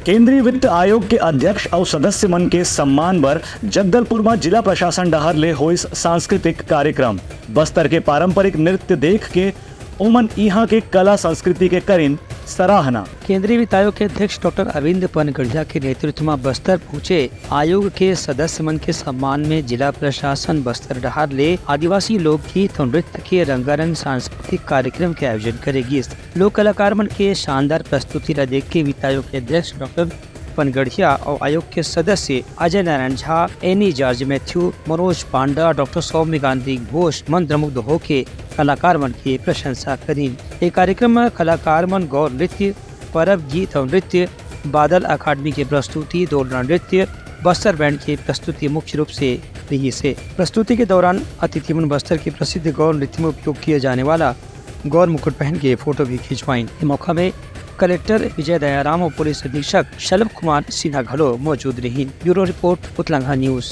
केंद्रीय वित्त आयोग के अध्यक्ष और सदस्य मन के सम्मान पर जगदलपुर में जिला प्रशासन डहर ले होइस सांस्कृतिक कार्यक्रम। बस्तर के पारंपरिक नृत्य देख के उमन यहाँ के कला संस्कृति के करीन सराहना। केंद्रीय वित्त आयोग के अध्यक्ष डॉक्टर अरविंद पनगढ़िया के नेतृत्व में बस्तर पहुँचे आयोग के सदस्य मन के सम्मान में जिला प्रशासन बस्तर डहार ले आदिवासी लोकगीत और नृत्य के रंगारंग सांस्कृतिक कार्यक्रम के आयोजन करेगी। लोक कलाकार मन के शानदार प्रस्तुति देख के वित्त आयोग के अध्यक्ष डॉक्टर पनगढ़िया और आयोग के सदस्य अजय नारायण झा, एनी जॉर्ज मैथ्यू, मनोज पांडा, डॉक्टर सौम्य गांधी घोष मंत्रमुग्ध होके कलाकार मन की प्रशंसा करी। एक कार्यक्रम में कलाकार मन गौर नृत्य, परब गीत और नृत्य, बादल अकादमी की प्रस्तुति, दोलना नृत्य, बस्तर बैंड की प्रस्तुति मुख्य रूप से रही से। प्रस्तुति के दौरान अतिथि मन बस्तर के प्रसिद्ध गौर नृत्य में उपयोग किया जाने वाला गौर मुकुट पहन के फोटो भी खिंचवाई। इस मौका में कलेक्टर विजय दयाराम और पुलिस अधीक्षक शलभ कुमार सिन्हा घलो मौजूद रही। ब्यूरो रिपोर्ट उत्तलंगा न्यूज।